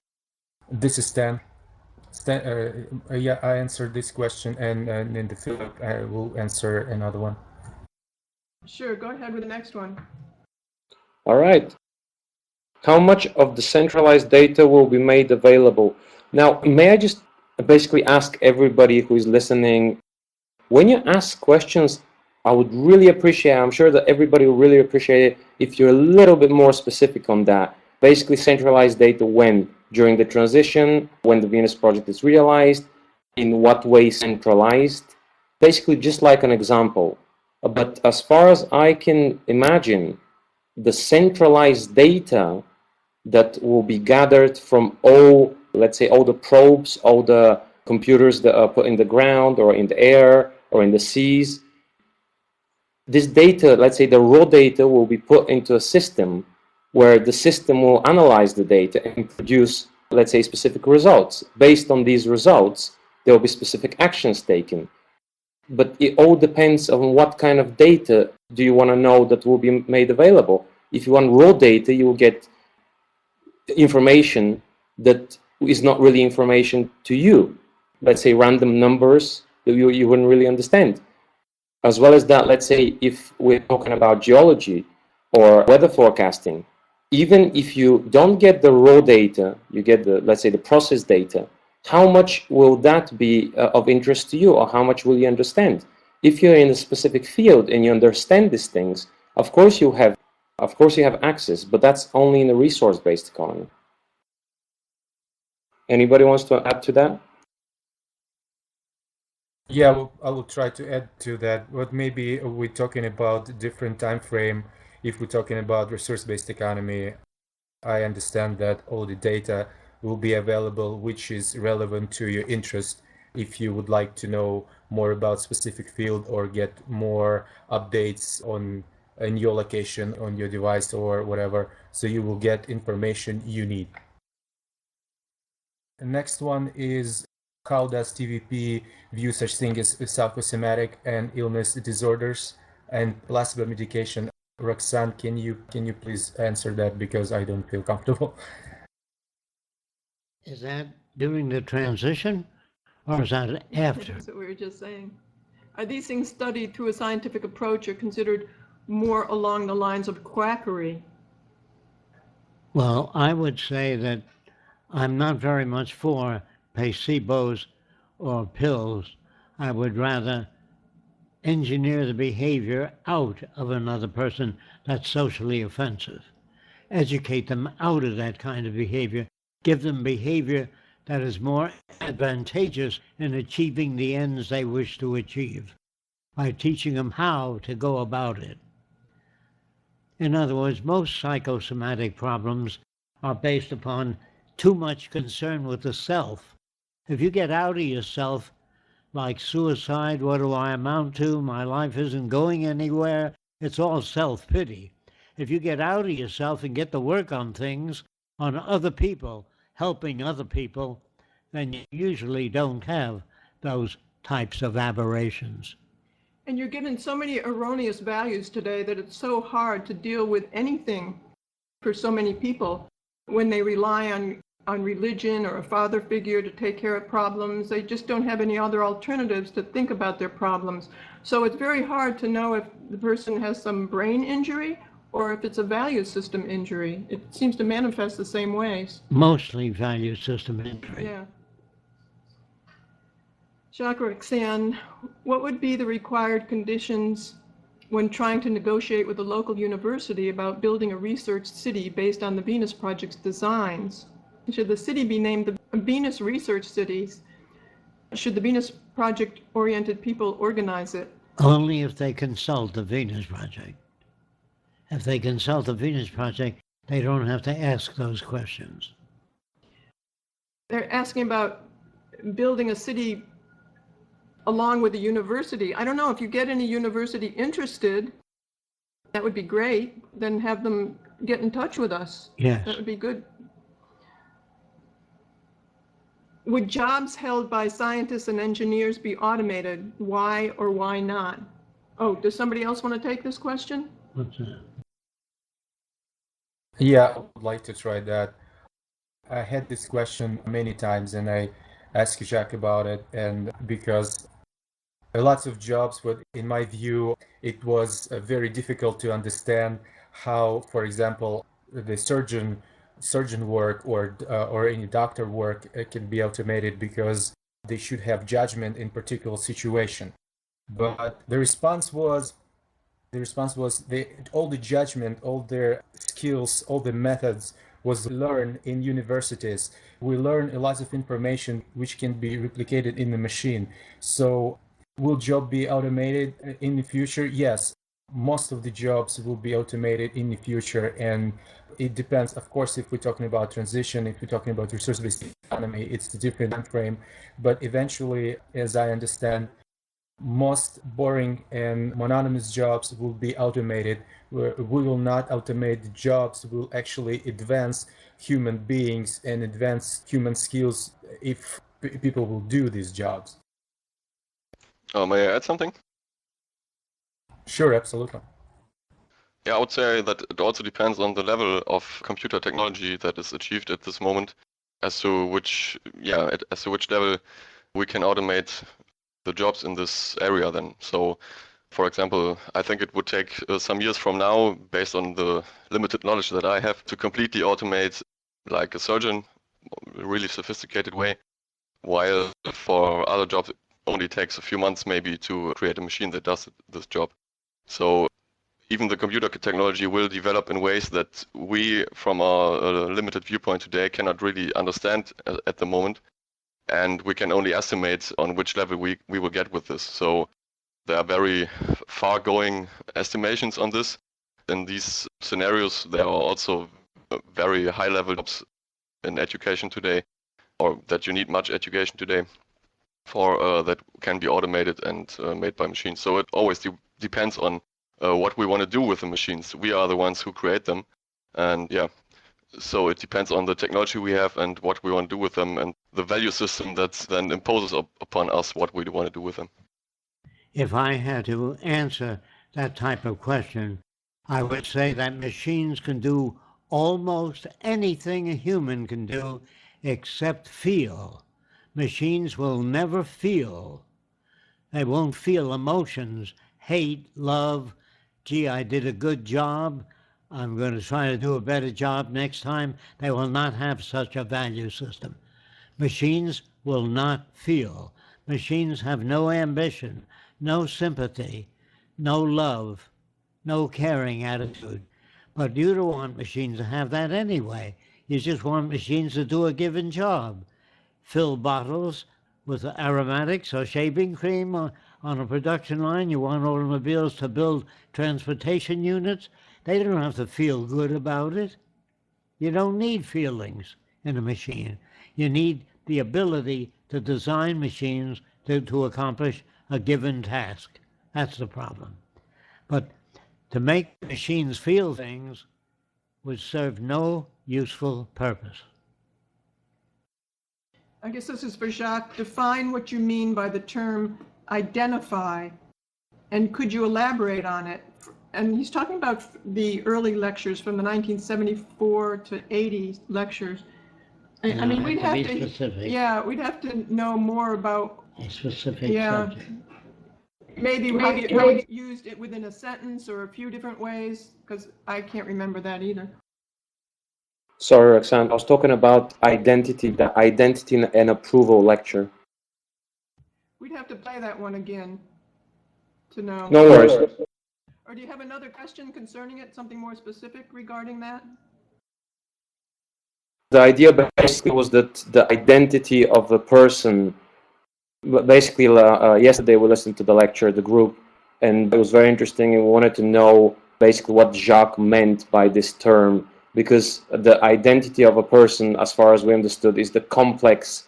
This is Stan. Yeah, I answered this question, and in the field I will answer another one. Sure, go ahead with the next one. All right. How much of the centralized data will be made available? Now, may I just basically ask everybody who is listening, when you ask questions, I would really appreciate, I'm sure that everybody will really appreciate it if you're a little bit more specific on that. Basically, centralized data when? During the transition, when the Venus project is realized, in what way centralized? Basically, just like an example. But as far as I can imagine, the centralized data that will be gathered from all, let's say, all the probes, all the computers that are put in the ground or in the air or in the seas. This data, let's say the raw data, will be put into a system where the system will analyze the data and produce, let's say, specific results. Based on these results, there will be specific actions taken. But it all depends on what kind of data do you want to know that will be made available. If you want raw data, you will get information that is not really information to you. Let's say random numbers that you wouldn't really understand. As well as that, let's say if we're talking about geology or weather forecasting, even if you don't get the raw data, you get the, let's say, the process data, how much will that be of interest to you, or how much will you understand? If you're in a specific field and you understand these things, of course you have access, but that's only in a resource-based economy. Anybody wants to add to that? Yeah, I will try to add to that. But maybe we're talking about different time frame. If we're talking about resource-based economy, I understand that all the data will be available, which is relevant to your interest. If you would like to know more about specific field or get more updates in your location, on your device or whatever, so you will get information you need. The next one is, how does TVP view such thing as psychosomatic and illness disorders and placebo medication? Roxanne, can you please answer that, because I don't feel comfortable. Is that during the transition, or is that after? That's what we were just saying. Are these things studied through a scientific approach or considered more along the lines of quackery? Well, I would say that I'm not very much for placebos or pills. I would rather engineer the behavior out of another person that's socially offensive. Educate them out of that kind of behavior. Give them behavior that is more advantageous in achieving the ends they wish to achieve by teaching them how to go about it. In other words, most psychosomatic problems are based upon too much concern with the self. If you get out of yourself, like suicide, what do I amount to? My life isn't going anywhere. It's all self-pity. If you get out of yourself and get to work on things, on other people, helping other people, then you usually don't have those types of aberrations. And you're given so many erroneous values today that it's so hard to deal with anything for so many people when they rely on religion or a father figure to take care of problems. They just don't have any other alternatives to think about their problems. So it's very hard to know if the person has some brain injury or if it's a value system injury. It seems to manifest the same ways. Mostly value system injury. Yeah. Jacque, Roxanne, what would be the required conditions when trying to negotiate with a local university about building a research city based on the Venus Project's designs? Should the city be named the Venus Research Cities? Should the Venus Project-oriented people organize it? Only if they consult the Venus Project. If they consult the Venus Project, they don't have to ask those questions. They're asking about building a city along with the university. I don't know, if you get any university interested, that would be great. Then have them get in touch with us. Yes. That would be good. Would jobs held by scientists and engineers be automated? Why or why not? Oh, does somebody else want to take this question? What's that? Yeah, I would like to try that. I had this question many times and I asked Jacque about it, and because lots of jobs, but in my view, it was very difficult to understand how, for example, the surgeon work or any doctor work can be automated because they should have judgment in particular situation. But the response was all the judgment, all their skills, all the methods was learned in universities. We learn a lot of information which can be replicated in the machine. So will job be automated in the future? Yes, most of the jobs will be automated in the future, and it depends. Of course, if we're talking about transition, if we're talking about resource-based economy, it's a different time frame. But eventually, as I understand, most boring and monotonous jobs will be automated. We will not automate the jobs. We'll actually advance human beings and advance human skills if people will do these jobs. May I add something? Sure, absolutely. Yeah, I would say that it also depends on the level of computer technology that is achieved at this moment, as to which level we can automate the jobs in this area then. So, for example, I think it would take some years from now, based on the limited knowledge that I have, to completely automate like a surgeon, a really sophisticated way, while for other jobs it only takes a few months maybe to create a machine that does this job. So even the computer technology will develop in ways that we, from our limited viewpoint today, cannot really understand at the moment. And we can only estimate on which level we will get with this. So there are very far-going estimations on this. In these scenarios, there are also very high-level jobs in education today, or that you need much education today for that can be automated and made by machines. So it always depends on what we want to do with the machines. We are the ones who create them. And yeah. So it depends on the technology we have and what we want to do with them, and the value system that then imposes upon us what we want to do with them. If I had to answer that type of question, I would say that machines can do almost anything a human can do except feel. Machines will never feel. They won't feel emotions, hate, love, gee, I did a good job, I'm going to try to do a better job next time. They will not have such a value system. Machines will not feel. Machines have no ambition, no sympathy, no love, no caring attitude. But you don't want machines to have that anyway. You just want machines to do a given job. Fill bottles with aromatics or shaving cream on a production line. You want automobiles to build transportation units. They don't have to feel good about it. You don't need feelings in a machine. You need the ability to design machines to accomplish a given task. That's the problem. But to make machines feel things would serve no useful purpose. I guess this is for Jacque. Define what you mean by the term identify, and could you elaborate on it? And he's talking about the early lectures from the 1974 to 80 lectures. I mean, we'd have to, yeah, we'd have to know more about a specific subject. Maybe how you used it within a sentence or a few different ways, because I can't remember that either. Sorry, Roxanne, I was talking about identity, the identity and approval lecture. We'd have to play that one again to know. No worries. Or do you have another question concerning it, something more specific regarding that? The idea basically was that the identity of a person, basically yesterday we listened to the lecture, the group, and it was very interesting, and we wanted to know basically what Jacque meant by this term, because the identity of a person, as far as we understood, is the complex,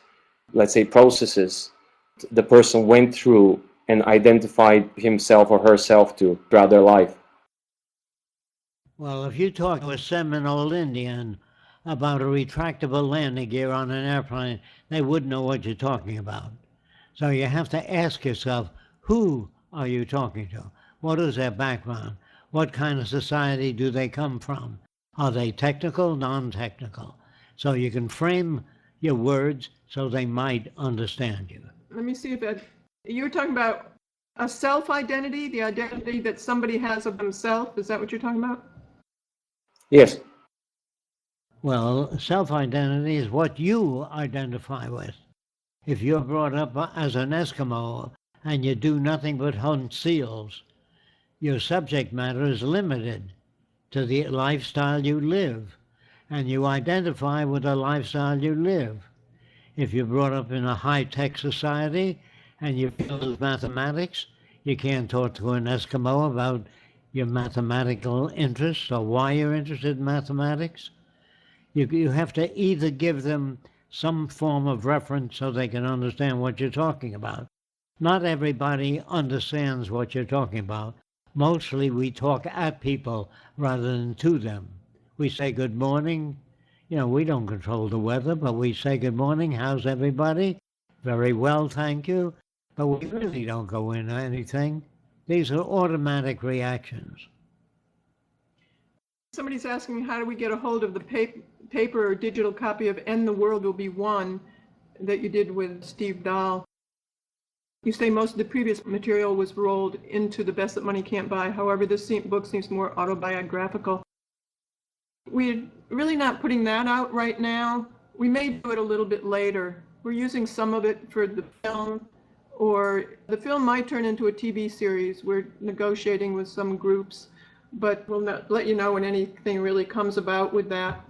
let's say, processes the person went through and identified himself or herself to throughout their life. Well, if you talk to a Seminole Indian about a retractable landing gear on an airplane, they wouldn't know what you're talking about. So you have to ask yourself, who are you talking to? What is their background? What kind of society do they come from? Are they technical, non-technical? So you can frame your words so they might understand you. Let me see if you were talking about a self-identity, the identity that somebody has of themselves. Is that what you're talking about? Yes. Well, self-identity is what you identify with. If you're brought up as an Eskimo and you do nothing but hunt seals, your subject matter is limited to the lifestyle you live, and you identify with the lifestyle you live. If you're brought up in a high-tech society and you feel with mathematics, you can't talk to an Eskimo about your mathematical interests or why you're interested in mathematics. You have to either give them some form of reference so they can understand what you're talking about. Not everybody understands what you're talking about. Mostly we talk at people rather than to them. We say good morning. You know, we don't control the weather, but we say good morning, how's everybody? Very well, thank you. But we really don't go into anything. These are automatic reactions. Somebody's asking, how do we get a hold of the paper or digital copy of End the World Will Be One that you did with Steve Dahl? You say most of the previous material was rolled into The Best That Money Can't Buy. However, this book seems more autobiographical. We're really not putting that out right now. We may do it a little bit later. We're using some of it for the film, or the film might turn into a TV series. We're negotiating with some groups, but we'll not let you know when anything really comes about with that.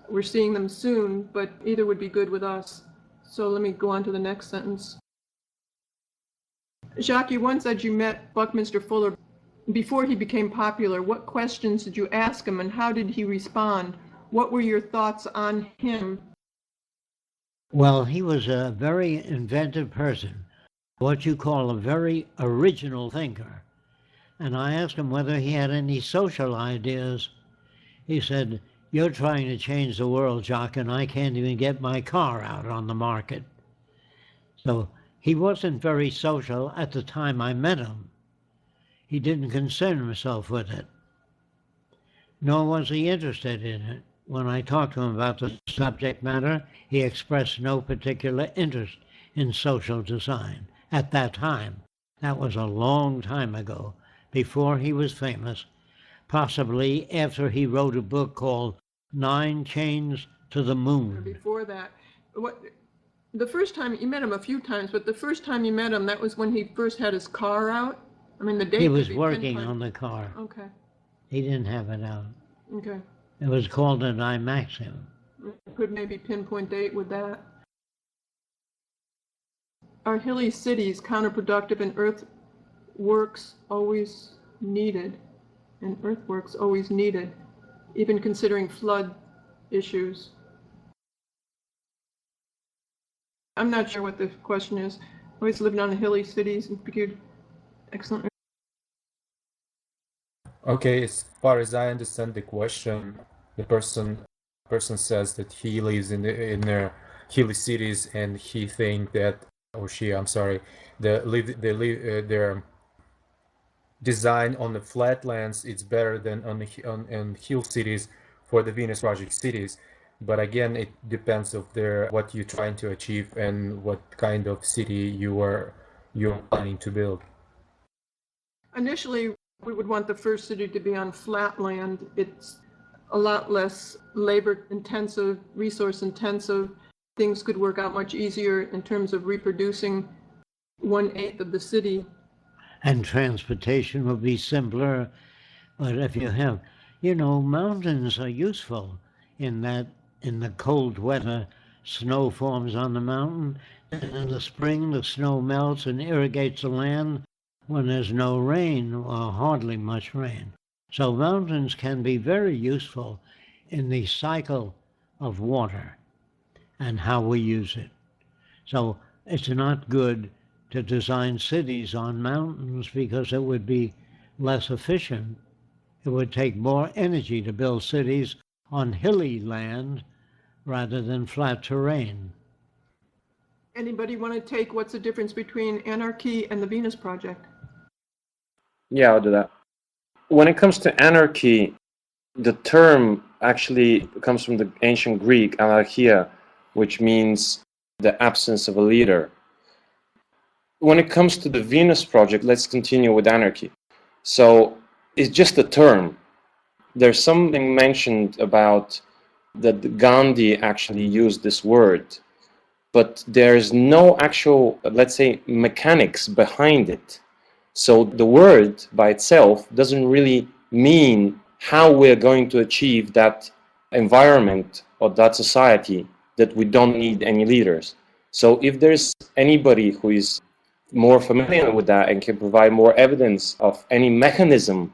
We're seeing them soon, but either would be good with us. So let me go on to the next sentence. Jacque, you once said you met Buckminster Fuller before he became popular. What questions did you ask him and how did he respond? What were your thoughts on him? Well, he was a very inventive person, what you call a very original thinker. And I asked him whether he had any social ideas. He said, "You're trying to change the world, Jacque, and I can't even get my car out on the market." So he wasn't very social at the time I met him. He didn't concern himself with it, nor was he interested in it. When I talked to him about the subject matter, he expressed no particular interest in social design at that time. That was a long time ago, before he was famous, possibly after he wrote a book called 9 Chains to the Moon. Before that, the first time, you met him a few times, but the first time you met him, that was when he first had his car out? I mean, the date He was working on the car. Okay. He didn't have it out. Okay. It was called an iMaxim. Could maybe pinpoint date with that. Are hilly cities counterproductive and earthworks always needed? And earthworks always needed, even considering flood issues? I'm not sure what the question is. Always lived on hilly cities and figured excellent. Okay, as far as I understand the question, the person says that he lives in the hilly cities and he think that, or she, I'm sorry, their design on the flatlands it's better than on hill cities for the Venus Project cities. But again, it depends of what you're trying to achieve and what kind of city you're planning to build. Initially, we would want the first city to be on flat land. It's a lot less labor intensive, resource intensive. Things could work out much easier in terms of reproducing 1/8 of the city. And transportation will be simpler. But if you have, mountains are useful in that in the cold weather, snow forms on the mountain, and in the spring the snow melts and irrigates the land when there's no rain or hardly much rain. So mountains can be very useful in the cycle of water and how we use it. So it's not good to design cities on mountains because it would be less efficient. It would take more energy to build cities on hilly land rather than flat terrain. Anybody want to take what's the difference between anarchy and the Venus Project? Yeah, I'll do that. When it comes to anarchy, the term actually comes from the ancient Greek anarchia, which means the absence of a leader. When it comes to the Venus Project, let's continue with anarchy. So it's just a term. There's something mentioned about that Gandhi actually used this word, but there's no actual, let's say, mechanics behind it. So the word by itself doesn't really mean how we're going to achieve that environment or that society that we don't need any leaders. So if there's anybody who is more familiar with that and can provide more evidence of any mechanism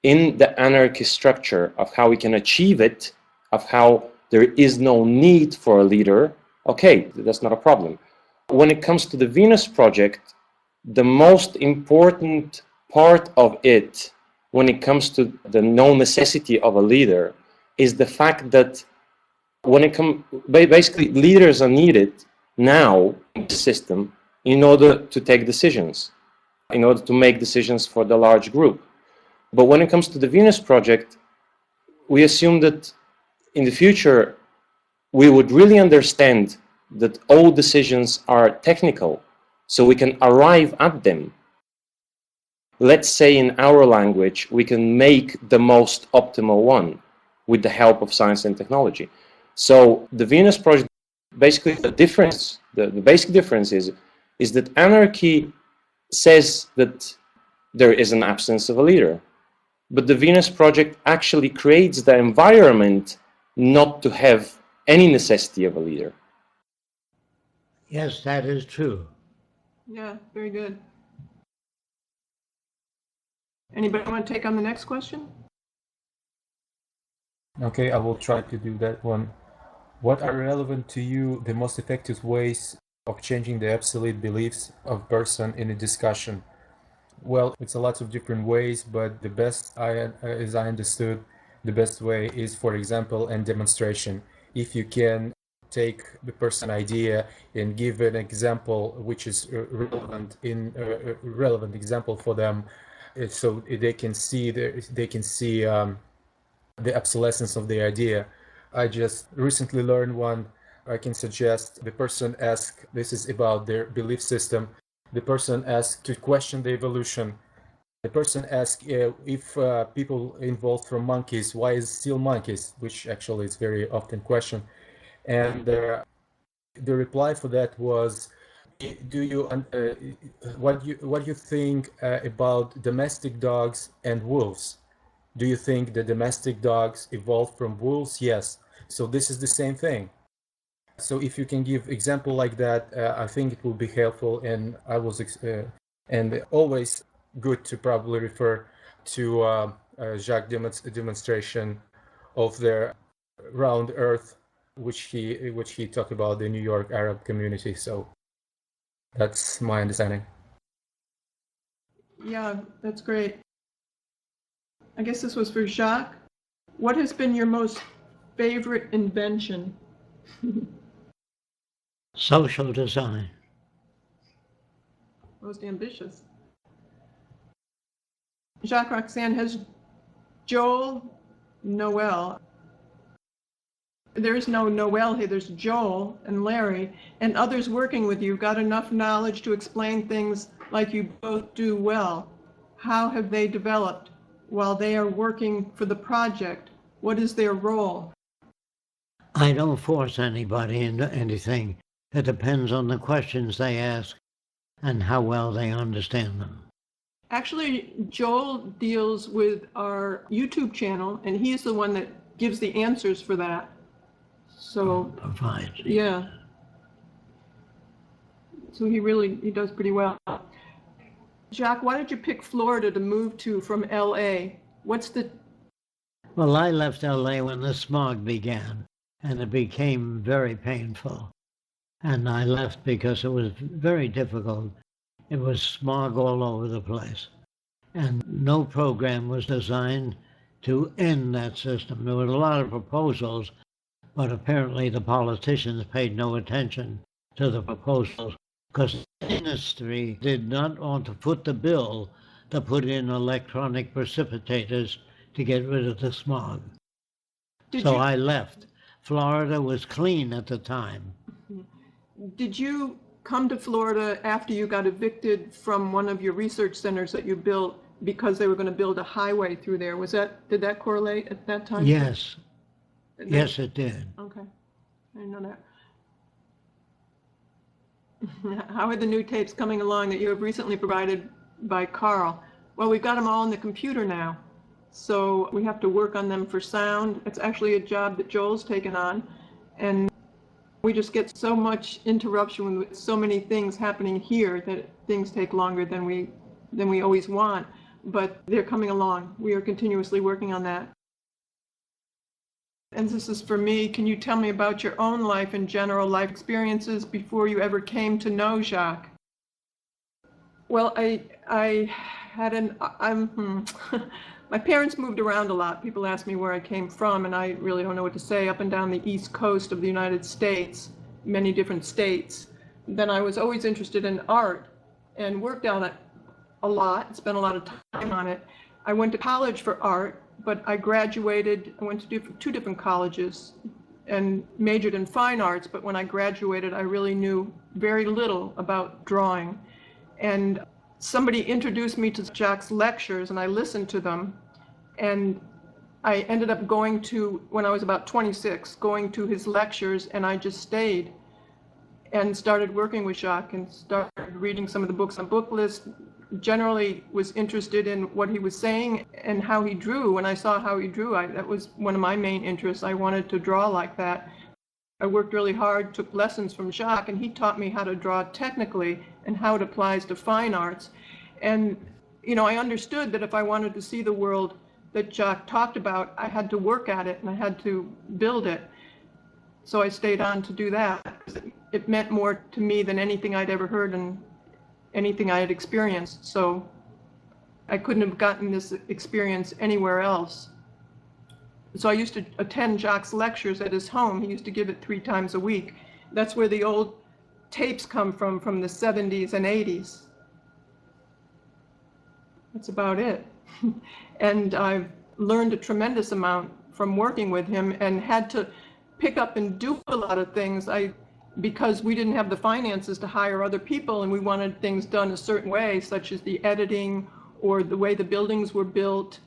in the anarchy structure of how we can achieve it, of how there is no need for a leader, okay, that's not a problem. When it comes to the Venus Project, the most important part of it, when it comes to the no necessity of a leader, is the fact that when it comes, basically leaders are needed now in the system in order to take decisions, in order to make decisions for the large group. But when it comes to the Venus Project, we assume that in the future, we would really understand that all decisions are technical, so we can arrive at them. Let's say in our language, we can make the most optimal one with the help of science and technology. So the Venus Project, basically the difference, the basic difference is that anarchy says that there is an absence of a leader. But the Venus Project actually creates the environment not to have any necessity of a leader. Yes, that is true. Yeah, very good. Anybody want to take on the next question? Okay, I will try to do that one. What are relevant to you the most effective ways of changing the absolute beliefs of person in a discussion? Well, it's a lot of different ways, but the best, as I understood, the best way is, for example, in demonstration. If you can take the person idea and give an example which is relevant example for them, so they can see the obsolescence of the idea. I just recently learned one. I can suggest the person ask, this is about their belief system. The person asked to question the evolution. The person asked if people evolved from monkeys, why is still monkeys? Which actually is very often question. And the reply for that was, what do you think about domestic dogs and wolves? Do you think the domestic dogs evolved from wolves? Yes. So this is the same thing. So if you can give example like that, I think it will be helpful. And I was and always good to probably refer to Jacques' demonstration of the round Earth, which he talked about the New York Arab community. So that's my understanding. Yeah, that's great. I guess this was for Jacques. What has been your most favorite invention? Social design. Most ambitious. Jacques, Roxanne, has Joel, Noel, there's no Noel here, there's Joel and Larry and others working with you got enough knowledge to explain things like you both do well? How have they developed while they are working for the project? What is their role? I don't force anybody into anything. It depends on the questions they ask and how well they understand them. Actually, Joel deals with our YouTube channel, and he's the one that gives the answers for that. So, Provides. yeah. So he does pretty well. Jacque, why did you pick Florida to move to from LA? Well, I left LA when the smog began, and it became very painful. And I left because it was very difficult. It was smog all over the place. And no program was designed to end that system. There were a lot of proposals, but apparently the politicians paid no attention to the proposals because the industry did not want to foot the bill to put in electronic precipitators to get rid of the smog. I left. Florida was clean at the time. Did you come to Florida after you got evicted from one of your research centers that you built because they were going to build a highway through there? Did that correlate at that time? Yes. Yes, it did. Okay. I didn't know that. How are the new tapes coming along that you have recently provided by Carl? Well, we've got them all on the computer now. So we have to work on them for sound. It's actually a job that Joel's taken on. And we just get so much interruption with so many things happening here that things take longer than we always want. But they're coming along. We are continuously working on that. And this is for me. Can you tell me about your own life and general life experiences before you ever came to know Jacque? Well, my parents moved around a lot. People ask me where I came from, and I really don't know what to say. Up and down the East Coast of the United States, many different states. Then I was always interested in art and worked on it a lot, spent a lot of time on it. I went to college for art, but I graduated, I went to two different colleges and majored in fine arts, but when I graduated, I really knew very little about drawing. And somebody introduced me to Jacque's lectures, and I listened to them. And I ended up going to, when I was about 26, going to his lectures, and I just stayed and started working with Jacque and started reading some of the books on book list. Generally was interested in what he was saying and how he drew. When I saw how he drew, that was one of my main interests. I wanted to draw like that. I worked really hard, took lessons from Jacque, and he taught me how to draw technically and how it applies to fine arts. And, I understood that if I wanted to see the world that Jacque talked about, I had to work at it and I had to build it. So I stayed on to do that. It meant more to me than anything I'd ever heard and anything I had experienced. So I couldn't have gotten this experience anywhere else. So I used to attend Jacque's lectures at his home. He used to give it 3 times a week. That's where the old tapes come from the 70s and 80s. That's about it. And I've learned a tremendous amount from working with him and had to pick up and do a lot of things. Because we didn't have the finances to hire other people and we wanted things done a certain way, such as the editing or the way the buildings were built.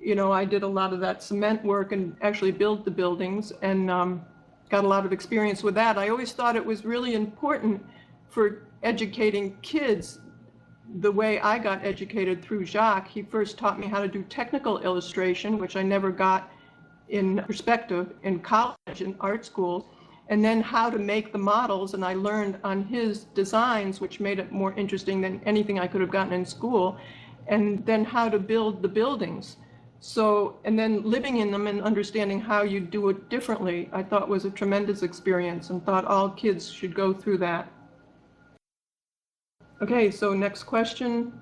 I did a lot of that cement work and actually built the buildings and got a lot of experience with that. I always thought it was really important for educating kids the way I got educated through Jacque. He first taught me how to do technical illustration, which I never got in perspective in college and art school. And then how to make the models, and I learned on his designs, which made it more interesting than anything I could have gotten in school, and then how to build the buildings. So, and then living in them and understanding how you do it differently, I thought was a tremendous experience and thought all kids should go through that. Okay, so next question.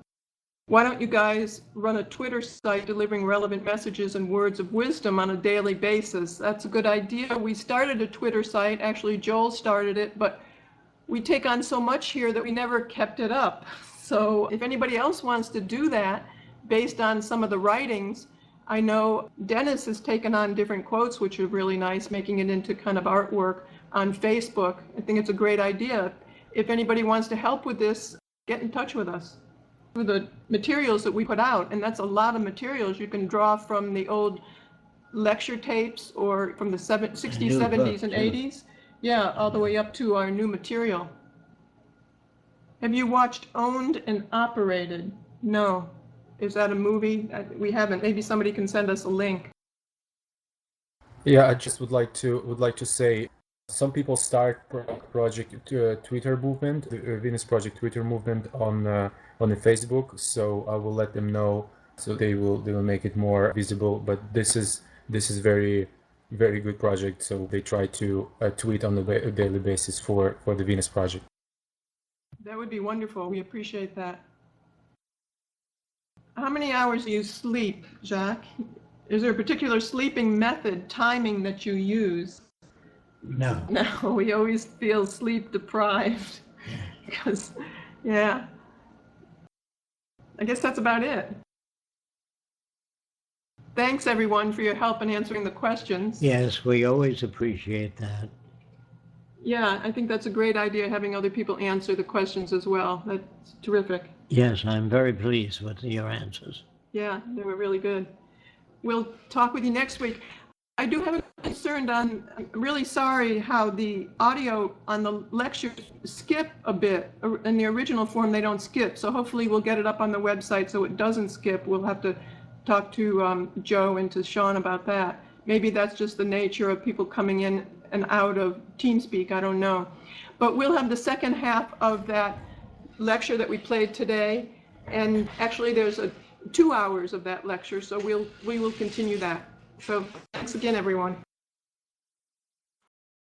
Why don't you guys run a Twitter site delivering relevant messages and words of wisdom on a daily basis? That's a good idea. We started a Twitter site. Actually, Joel started it, but we take on so much here that we never kept it up. So if anybody else wants to do that based on some of the writings, I know Dennis has taken on different quotes, which are really nice, making it into kind of artwork on Facebook. I think it's a great idea. If anybody wants to help with this, get in touch with us. the materials that we put out, and that's a lot of materials. You can draw from the old lecture tapes or from the 60s, New 70s, book, and too. 80s. Yeah, all the way up to our new material. Have you watched Owned and Operated? No. Is that a movie? We haven't. Maybe somebody can send us a link. Yeah, I just would like to say, some people start project Twitter movement, the Venus Project Twitter movement on the Facebook. So I will let them know, so they will make it more visible. But this is very good project. So they try to tweet on a daily basis for the Venus Project. That would be wonderful. We appreciate that. How many hours do you sleep, Jacque? Is there a particular sleeping method, timing that you use? No. No, we always feel sleep deprived. Because, yeah. I guess that's about it. Thanks, everyone, for your help in answering the questions. Yes, we always appreciate that. Yeah, I think that's a great idea, having other people answer the questions as well. That's terrific. Yes, I'm very pleased with your answers. Yeah, they were really good. We'll talk with you next week. I do have a concern I'm really sorry how the audio on the lectures skip a bit. In the original form, they don't skip. So hopefully we'll get it up on the website so it doesn't skip. We'll have to talk to Joe and to Sean about that. Maybe that's just the nature of people coming in and out of TeamSpeak. I don't know. But we'll have the second half of that lecture that we played today. And actually there's 2 hours of that lecture, so we will continue that. So thanks again, everyone.